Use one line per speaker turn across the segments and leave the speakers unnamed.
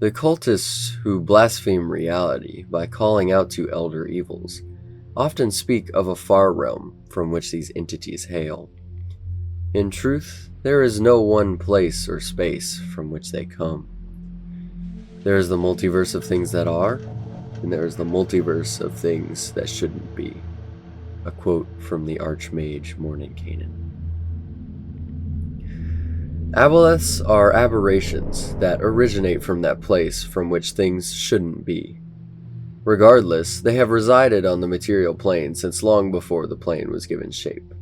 The cultists who blaspheme reality by calling out to elder evils often speak of a far realm from which these entities hail. In truth, there is no one place or space from which they come. There is the multiverse of things that are, and there is the multiverse of things that shouldn't be. A quote from the Archmage Mordenkainen. Aboleths are aberrations that originate from that place from which things shouldn't be. Regardless, they have resided on the material plane since long before the plane was given shape.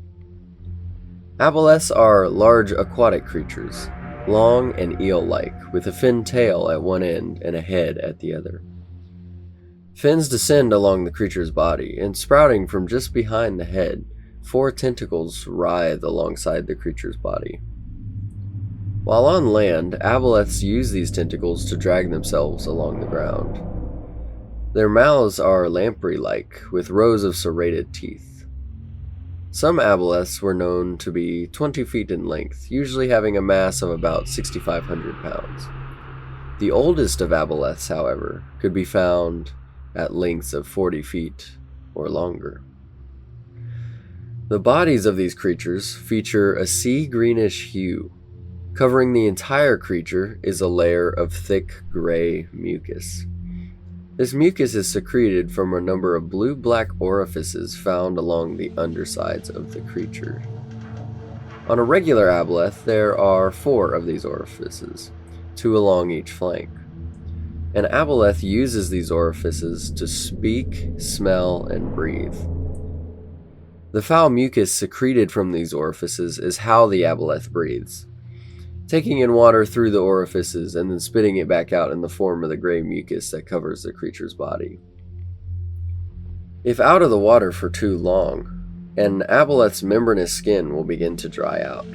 Aboleths are large aquatic creatures, long and eel-like, with a fin tail at one end and a head at the other. Fins descend along the creature's body, and sprouting from just behind the head, 4 tentacles writhe alongside the creature's body. While on land, Aboleths use these tentacles to drag themselves along the ground. Their mouths are lamprey-like, with rows of serrated teeth. Some Aboleths were known to be 20 feet in length, usually having a mass of about 6,500 pounds. The oldest of Aboleths, however, could be found at lengths of 40 feet or longer. The bodies of these creatures feature a sea-greenish hue. Covering the entire creature is a layer of thick gray mucus. This mucus is secreted from a number of blue-black orifices found along the undersides of the creature. On a regular aboleth, there are 4 of these orifices, 2 along each flank. An aboleth uses these orifices to speak, smell, and breathe. The foul mucus secreted from these orifices is how the aboleth breathes, taking in water through the orifices and then spitting it back out in the form of the gray mucus that covers the creature's body. If out of the water for too long, an aboleth's membranous skin will begin to dry out.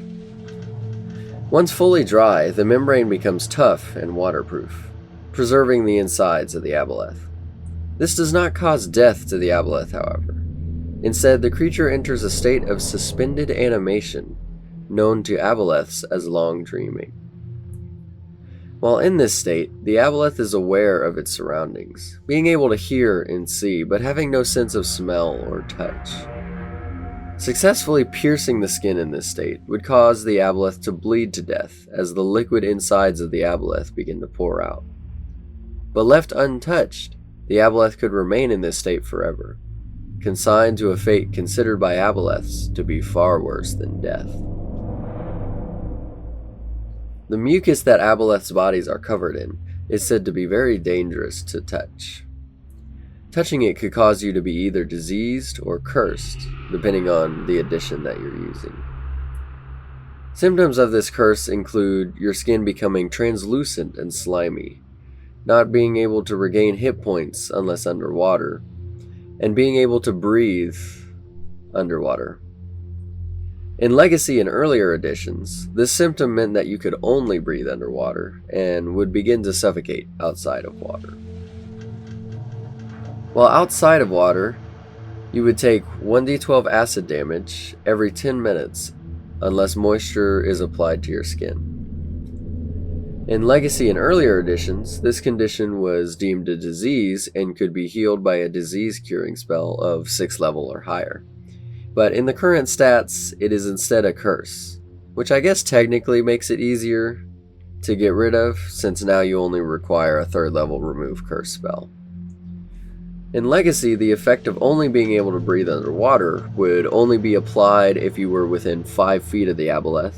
Once fully dry, the membrane becomes tough and waterproof, preserving the insides of the aboleth. This does not cause death to the aboleth, however. Instead, the creature enters a state of suspended animation, known to aboleths as long dreaming. While in this state, the aboleth is aware of its surroundings, being able to hear and see, but having no sense of smell or touch. Successfully piercing the skin in this state would cause the aboleth to bleed to death as the liquid insides of the aboleth begin to pour out. But left untouched, the aboleth could remain in this state forever, consigned to a fate considered by aboleths to be far worse than death. The mucus that aboleths' bodies are covered in is said to be very dangerous to touch. Touching it could cause you to be either diseased or cursed, depending on the addition that you're using. Symptoms of this curse include your skin becoming translucent and slimy, not being able to regain hit points unless underwater, and being able to breathe underwater. In Legacy and earlier editions, this symptom meant that you could only breathe underwater and would begin to suffocate outside of water. While outside of water, you would take 1d12 acid damage every 10 minutes unless moisture is applied to your skin. In Legacy and earlier editions, this condition was deemed a disease and could be healed by a disease-curing spell of 6th level or higher. But in the current stats, it is instead a curse, which I guess technically makes it easier to get rid of, since now you only require a 3rd level remove curse spell. In Legacy, the effect of only being able to breathe underwater would only be applied if you were within 5 feet of the aboleth,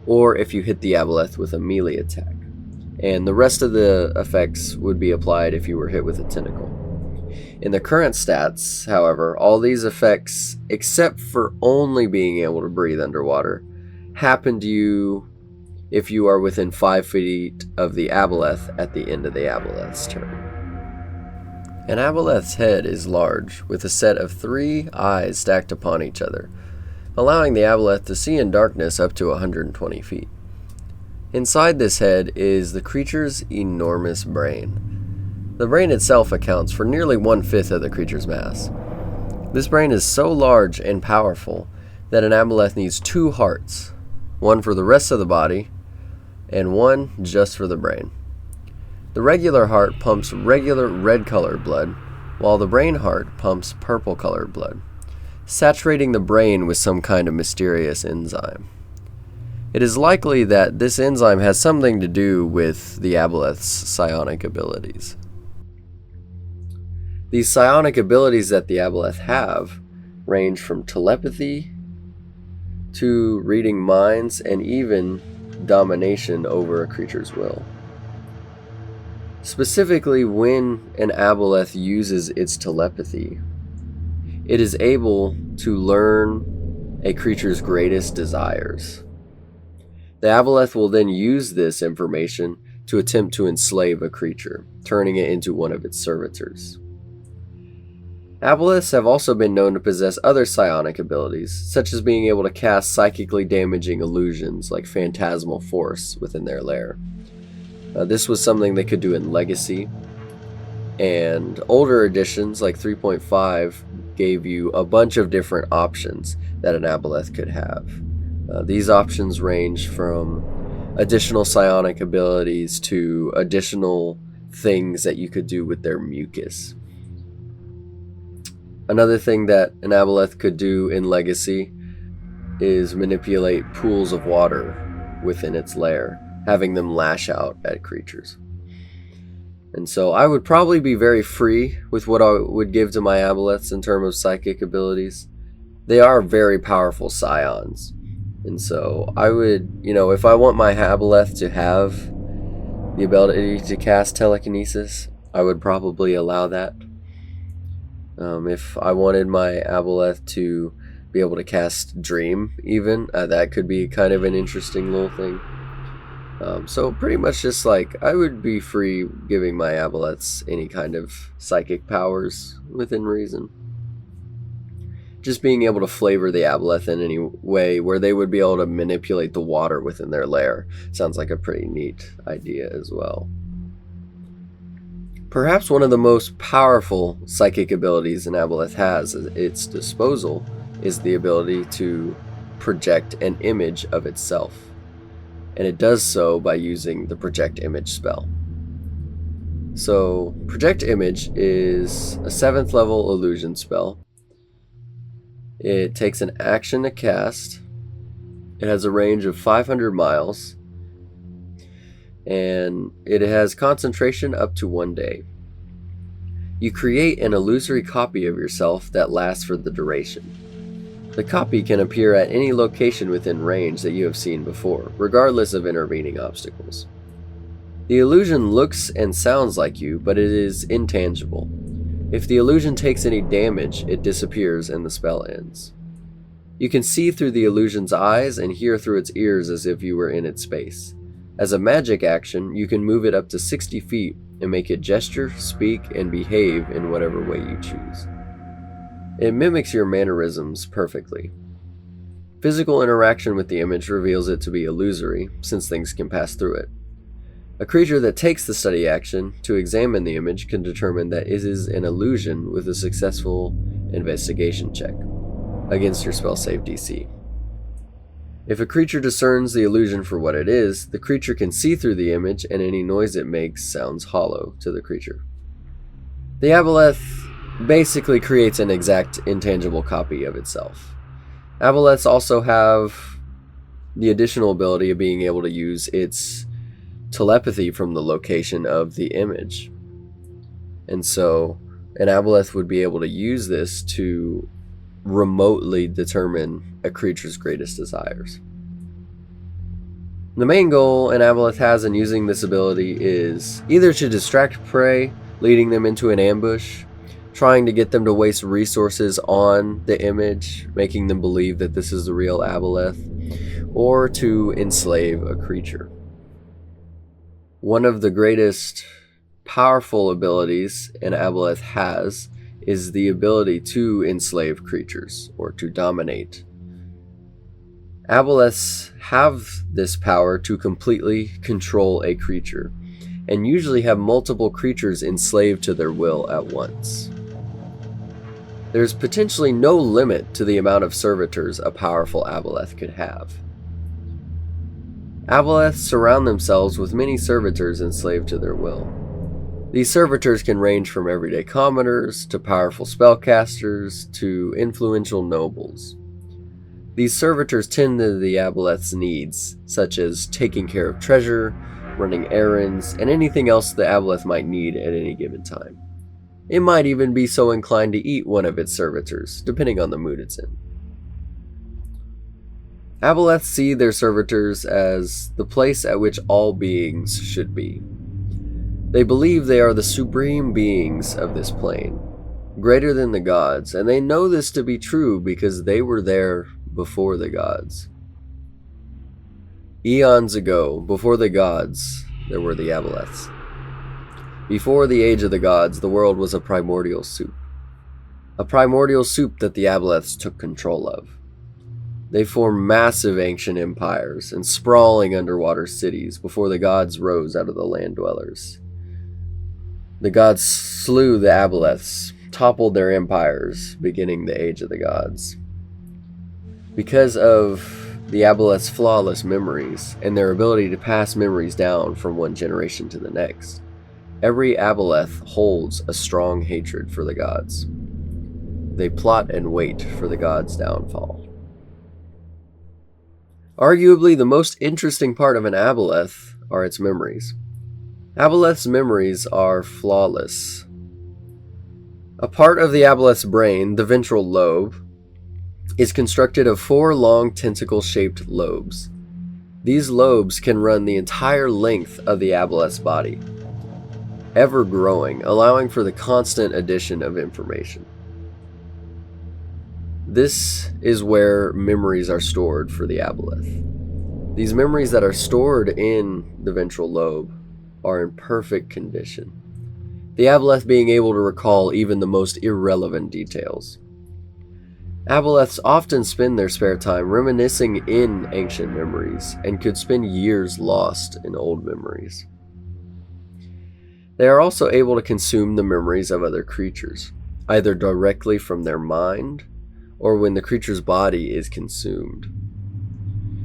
or if you hit the aboleth with a melee attack, and the rest of the effects would be applied if you were hit with a tentacle. In the current stats, however, all these effects, except for only being able to breathe underwater, happen to you if you are within 5 feet of the aboleth at the end of the aboleth's turn. An aboleth's head is large, with a set of 3 eyes stacked upon each other, allowing the aboleth to see in darkness up to 120 feet. Inside this head is the creature's enormous brain. The brain itself accounts for nearly 1/5 of the creature's mass. This brain is so large and powerful that an aboleth needs 2 hearts, one for the rest of the body, and one just for the brain. The regular heart pumps regular red-colored blood, while the brain heart pumps purple-colored blood, saturating the brain with some kind of mysterious enzyme. It is likely that this enzyme has something to do with the Aboleth's psionic abilities. These psionic abilities that the Aboleth have range from telepathy to reading minds and even domination over a creature's will. Specifically, when an Aboleth uses its telepathy, it is able to learn a creature's greatest desires. The Aboleth will then use this information to attempt to enslave a creature, turning it into one of its servitors. Aboleths have also been known to possess other psionic abilities, such as being able to cast psychically damaging illusions like phantasmal force within their lair. This was something they could do in Legacy, and older editions like 3.5 gave you a bunch of different options that an Aboleth could have. These options range from additional psionic abilities to additional things that you could do with their mucus. Another thing that an Aboleth could do in Legacy is manipulate pools of water within its lair, having them lash out at creatures. And so I would probably be very free with what I would give to my Aboleths in terms of psychic abilities. They are very powerful scions. And so I would, if I want my Aboleth to have the ability to cast telekinesis, I would probably allow that. If I wanted my Aboleth to be able to cast Dream even, that could be kind of an interesting little thing. So pretty much just I would be free giving my Aboleths any kind of psychic powers within reason. Just being able to flavor the Aboleth in any way where they would be able to manipulate the water within their lair sounds like a pretty neat idea as well. Perhaps one of the most powerful psychic abilities an Aboleth has at its disposal is the ability to project an image of itself. And it does so by using the Project Image spell. So, Project Image is a 7th level illusion spell. It takes an action to cast. It has a range of 500 miles. And it has concentration up to 1 day. You create an illusory copy of yourself that lasts for the duration. The copy can appear at any location within range that you have seen before, regardless of intervening obstacles. The illusion looks and sounds like you, but it is intangible. If the illusion takes any damage, it disappears and the spell ends. You can see through the illusion's eyes and hear through its ears as if you were in its space. As a magic action, you can move it up to 60 feet and make it gesture, speak, and behave in whatever way you choose. It mimics your mannerisms perfectly. Physical interaction with the image reveals it to be illusory, since things can pass through it. A creature that takes the study action to examine the image can determine that it is an illusion with a successful investigation check against your spell save DC. If a creature discerns the illusion for what it is, the creature can see through the image and any noise it makes sounds hollow to the creature. The Aboleth basically creates an exact intangible copy of itself. Aboleths also have the additional ability of being able to use its telepathy from the location of the image. And so an Aboleth would be able to use this to remotely determine a creature's greatest desires. The main goal an Aboleth has in using this ability is either to distract prey, leading them into an ambush, trying to get them to waste resources on the image, making them believe that this is the real Aboleth, or to enslave a creature. One of the greatest powerful abilities an Aboleth has is the ability to enslave creatures, or to dominate. Aboleths have this power to completely control a creature, and usually have multiple creatures enslaved to their will at once. There's potentially no limit to the amount of servitors a powerful Aboleth could have. Aboleths surround themselves with many servitors enslaved to their will. These servitors can range from everyday commoners to powerful spellcasters to influential nobles. These servitors tend to the Aboleths' needs, such as taking care of treasure, running errands, and anything else the Aboleth might need at any given time. It might even be so inclined to eat one of its servitors, depending on the mood it's in. Aboleths see their servitors as the place at which all beings should be. They believe they are the supreme beings of this plane, greater than the gods, and they know this to be true because they were there before the gods. Eons ago, before the gods, there were the Aboleths. Before the age of the gods, the world was a primordial soup. A primordial soup that the Aboleths took control of. They formed massive ancient empires and sprawling underwater cities before the gods rose out of the land dwellers. The gods slew the Aboleths, toppled their empires, beginning the age of the gods. Because of the Aboleths' flawless memories and their ability to pass memories down from one generation to the next, every Aboleth holds a strong hatred for the gods. They plot and wait for the gods' downfall. Arguably, the most interesting part of an Aboleth are its memories. Aboleth's memories are flawless. A part of the Aboleth's brain, the ventral lobe, is constructed of 4 long tentacle-shaped lobes. These lobes can run the entire length of the Aboleth's body, ever growing, allowing for the constant addition of information. This is where memories are stored for the Aboleth. These memories that are stored in the ventral lobe are in perfect condition, the Aboleth being able to recall even the most irrelevant details. Aboleths often spend their spare time reminiscing in ancient memories and could spend years lost in old memories. They are also able to consume the memories of other creatures, either directly from their mind or when the creature's body is consumed.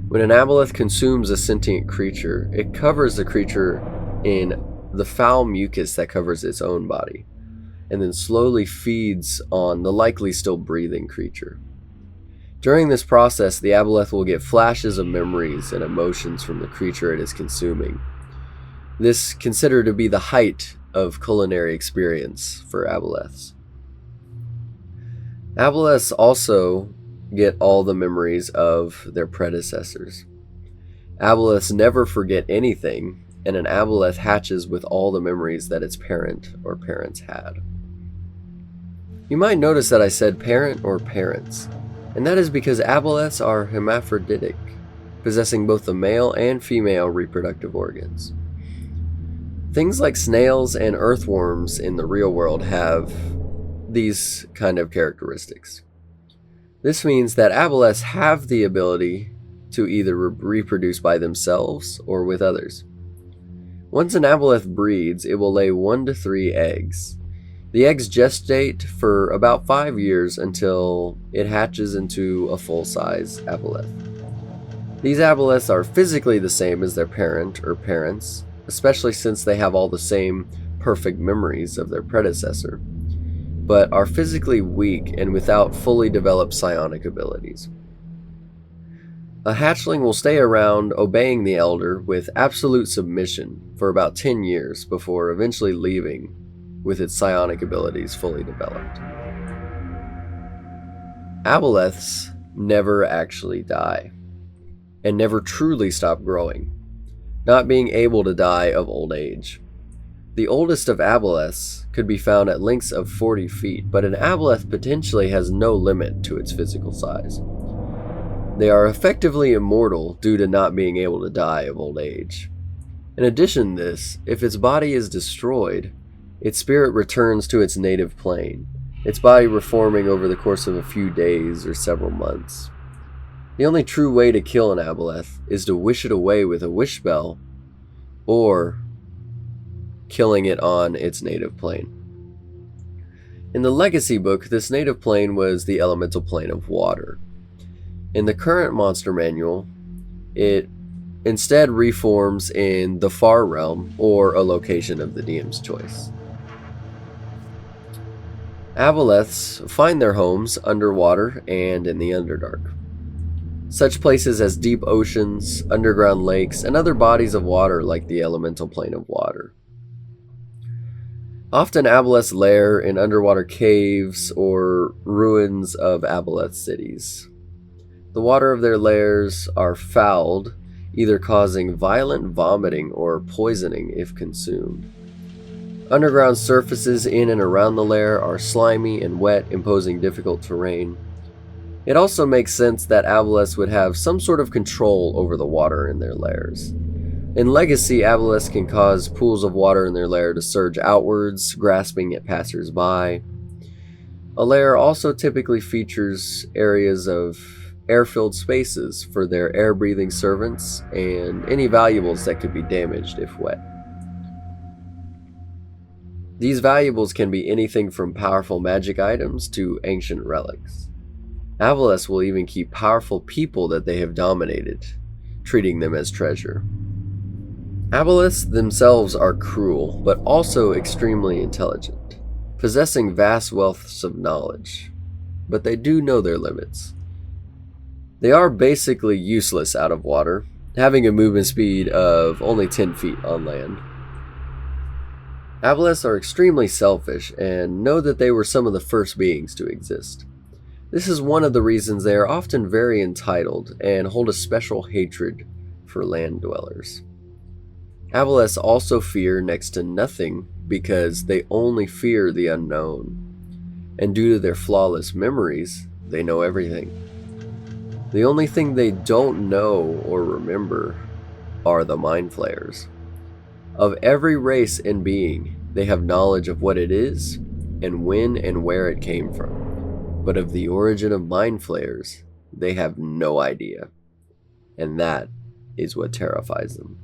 When an Aboleth consumes a sentient creature, it covers the creature in the foul mucus that covers its own body, and then slowly feeds on the likely still breathing creature. During this process, the Aboleth will get flashes of memories and emotions from the creature it is consuming. This considered to be the height of culinary experience for Aboleths. Aboleths also get all the memories of their predecessors. Aboleths never forget anything, and an Aboleth hatches with all the memories that its parent or parents had. You might notice that I said parent or parents, and that is because Aboleths are hermaphroditic, possessing both the male and female reproductive organs. Things like snails and earthworms in the real world have these kind of characteristics. This means that Aboleths have the ability to either reproduce by themselves or with others. Once an Aboleth breeds, it will lay 1 to 3 eggs. The eggs gestate for about 5 years until it hatches into a full-size Aboleth. These Aboleths are physically the same as their parent or parents, especially since they have all the same perfect memories of their predecessor, but are physically weak and without fully developed psionic abilities. A hatchling will stay around obeying the elder with absolute submission for about 10 years before eventually leaving with its psionic abilities fully developed. Aboleths never actually die, and never truly stop growing, not being able to die of old age. The oldest of Aboleths could be found at lengths of 40 feet, but an Aboleth potentially has no limit to its physical size. They are effectively immortal due to not being able to die of old age. In addition to this, if its body is destroyed, its spirit returns to its native plane, its body reforming over the course of a few days or several months. The only true way to kill an Aboleth is to wish it away with a wish spell, or killing it on its native plane. In the Legacy book, this native plane was the elemental plane of water. In the current monster manual, it instead reforms in the Far Realm or a location of the DM's choice. Aboleths find their homes underwater and in the Underdark. Such places as deep oceans, underground lakes, and other bodies of water like the elemental plane of water. Often Aboleths lair in underwater caves or ruins of Aboleth cities. The water of their lairs are fouled, either causing violent vomiting or poisoning if consumed. Underground surfaces in and around the lair are slimy and wet, imposing difficult terrain. It also makes sense that Aboleths would have some sort of control over the water in their lairs. In Legacy, Aboleths can cause pools of water in their lair to surge outwards, grasping at passers-by. A lair also typically features areas of air-filled spaces for their air-breathing servants and any valuables that could be damaged if wet. These valuables can be anything from powerful magic items to ancient relics. Aboleths will even keep powerful people that they have dominated, treating them as treasure. Aboleths themselves are cruel, but also extremely intelligent, possessing vast wealths of knowledge, but they do know their limits. They are basically useless out of water, having a movement speed of only 10 feet on land. Aboleths are extremely selfish and know that they were some of the first beings to exist. This is one of the reasons they are often very entitled and hold a special hatred for land dwellers. Aboleths also fear next to nothing because they only fear the unknown, and due to their flawless memories, they know everything. The only thing they don't know or remember are the Mind Flayers. Of every race and being, they have knowledge of what it is and when and where it came from. But of the origin of Mind Flayers, they have no idea. And that is what terrifies them.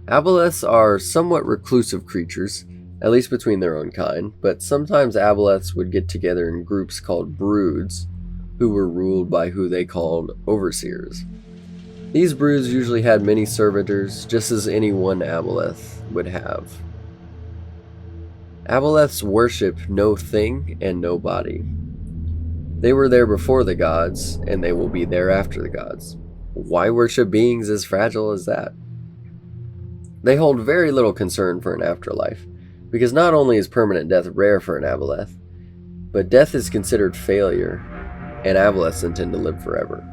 Aboleths are somewhat reclusive creatures, at least between their own kind, but sometimes Aboleths would get together in groups called broods, who were ruled by who they called overseers. These broods usually had many servitors, just as any one Aboleth would have. Aboleths worship no thing and no body. They were there before the gods, and they will be there after the gods. Why worship beings as fragile as that? They hold very little concern for an afterlife, because not only is permanent death rare for an Aboleth, but death is considered failure, and Aboleths intend to live forever.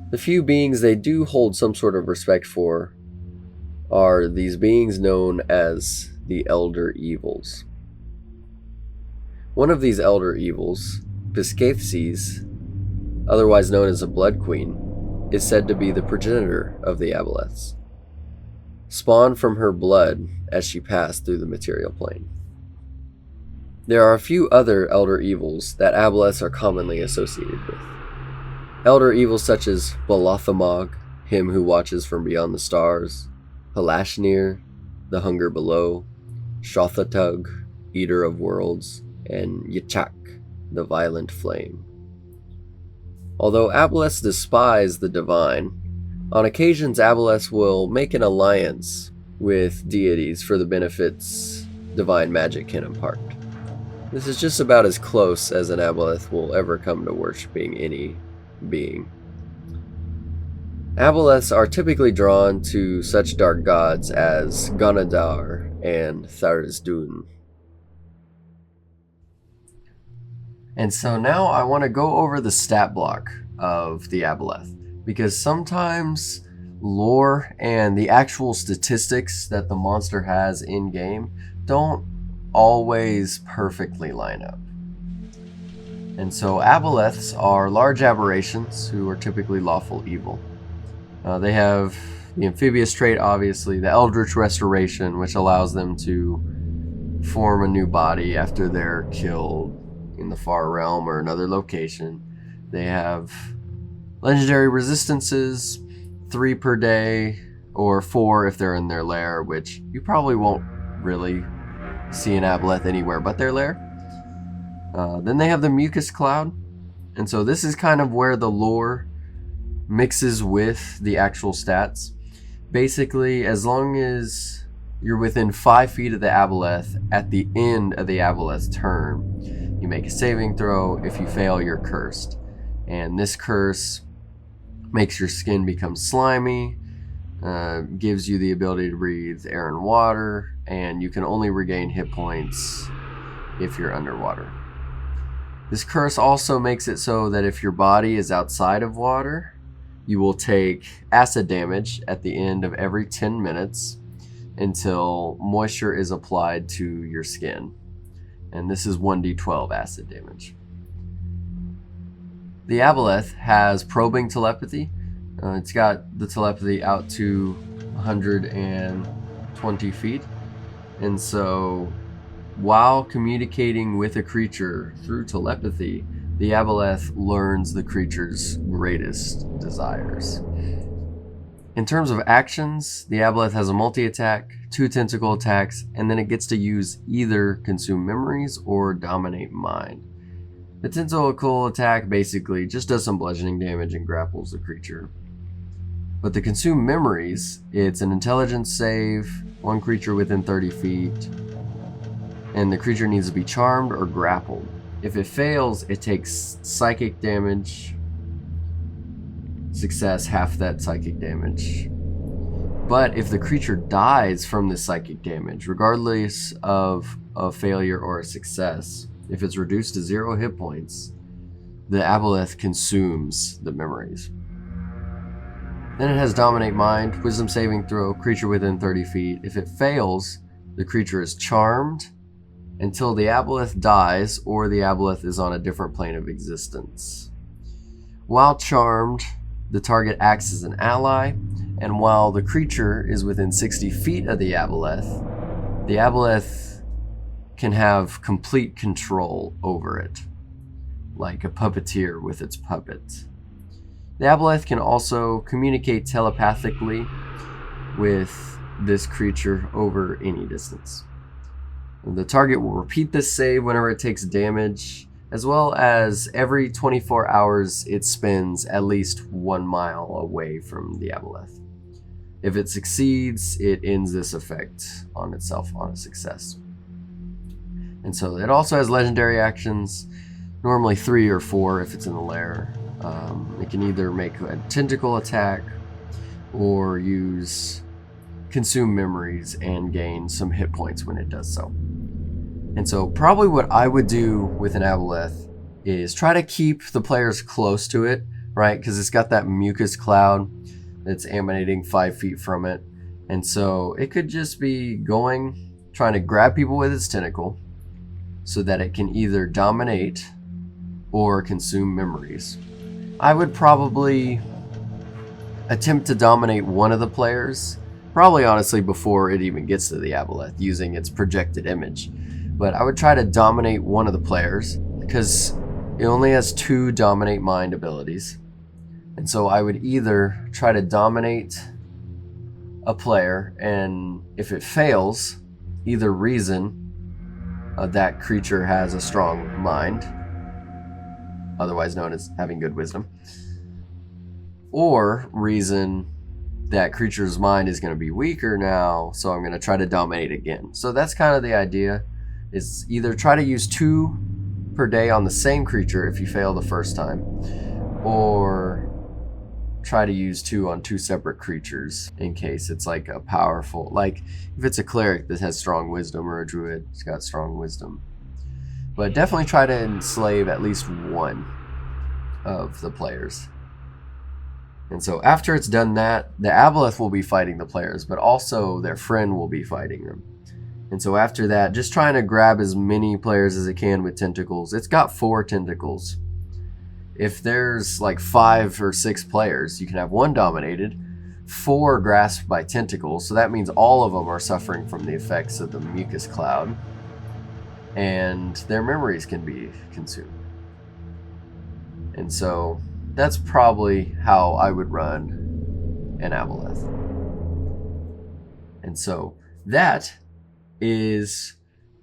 The few beings they do hold some sort of respect for are these beings known as the Elder Evils. One of these Elder Evils, Piscathses, otherwise known as a Blood Queen, is said to be the progenitor of the Aboleths, spawned from her blood as she passed through the material plane. There are a few other Elder Evils that Aboleths are commonly associated with. Elder Evils such as Balothamog, him who watches from beyond the stars, Halashnir, the hunger below, Shothatug, eater of worlds, and Yachak, the violent flame. Although Aboleths despise the divine, on occasions Aboleths will make an alliance with deities for the benefits divine magic can impart. This is just about as close as an Aboleth will ever come to worshipping any being. Aboleths are typically drawn to such dark gods as Ganadar and Tharizdun. And so now I want to go over the stat block of the Aboleth, because sometimes lore and the actual statistics that the monster has in-game don't always perfectly line up. And so Aboleths are large aberrations who are typically lawful evil. They have the amphibious trait, obviously, the Eldritch Restoration, which allows them to form a new body after they're killed in the Far Realm or another location. They have legendary resistances, 3 per day, or 4 if they're in their lair, which you probably won't really see an Aboleth anywhere but their lair. Then they have the Mucus Cloud, and so this is kind of where the lore mixes with the actual stats. Basically, as long as you're within 5 feet of the Aboleth at the end of the Aboleth's turn, you make a saving throw. If you fail, you're cursed. And this curse makes your skin become slimy, gives you the ability to breathe air and water, and you can only regain hit points if you're underwater. This curse also makes it so that if your body is outside of water, you will take acid damage at the end of every 10 minutes until moisture is applied to your skin. And this is 1d12 acid damage. The Aboleth has probing telepathy. It's got the telepathy out to 120 feet. And so while communicating with a creature through telepathy, the Aboleth learns the creature's greatest desires. In terms of actions, the Aboleth has a multi-attack, 2 tentacle attacks, and then it gets to use either Consume Memories or Dominate Mind. The tentacle attack basically just does some bludgeoning damage and grapples the creature. But the Consume Memories, it's an intelligence save, 1 creature within 30 feet, and the creature needs to be charmed or grappled. If it fails, it takes psychic damage. Success, half that psychic damage. But if the creature dies from the psychic damage, regardless of a failure or a success, if it's reduced to 0 hit points, the Aboleth consumes the memories. Then it has Dominate Mind, Wisdom saving throw, creature within 30 feet. If it fails, the creature is charmed until the Aboleth dies or the Aboleth is on a different plane of existence. While charmed, the target acts as an ally, and while the creature is within 60 feet of the Aboleth can have complete control over it, like a puppeteer with its puppet. The Aboleth can also communicate telepathically with this creature over any distance. The target will repeat this save whenever it takes damage, as well as every 24 hours it spends at least 1 mile away from the Aboleth. If it succeeds, it ends this effect on itself on a success. And so it also has legendary actions, normally 3 or 4 if it's in the lair. It can either make a tentacle attack or use Consume Memories and gain some hit points when it does so. And so probably what I would do with an Aboleth is try to keep the players close to it, right? Because it's got that mucus cloud that's emanating 5 feet from it. And so it could just be trying to grab people with its tentacle so that it can either dominate or consume memories. I would probably attempt to dominate one of the players, probably honestly before it even gets to the Aboleth, using its projected image. But I would try to dominate one of the players because it only has 2 Dominate Mind abilities. And so I would either try to dominate a player, and if it fails, either reason that creature has a strong mind, otherwise known as having good wisdom, or reason that creature's mind is going to be weaker now, so I'm going to try to dominate again. So that's kind of the idea, is either try to use 2 per day on the same creature if you fail the first time, or try to use 2 on 2 separate creatures in case it's like a powerful, like if it's a cleric that has strong wisdom or a druid that's got strong wisdom. But definitely try to enslave at least one of the players. And so after it's done that, the Aboleth will be fighting the players, but also their friend will be fighting them. And so after that, just trying to grab as many players as it can with tentacles. It's got 4 tentacles. If there's like 5 or 6 players, you can have 1 dominated, 4 grasped by tentacles, so that means all of them are suffering from the effects of the mucus cloud, and their memories can be consumed. And so that's probably how I would run an Aboleth. And so that is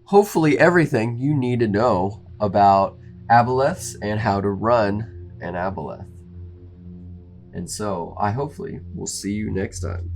hopefully everything you need to know about Aboleths and how to run an Aboleth. And so I hopefully will see you next time.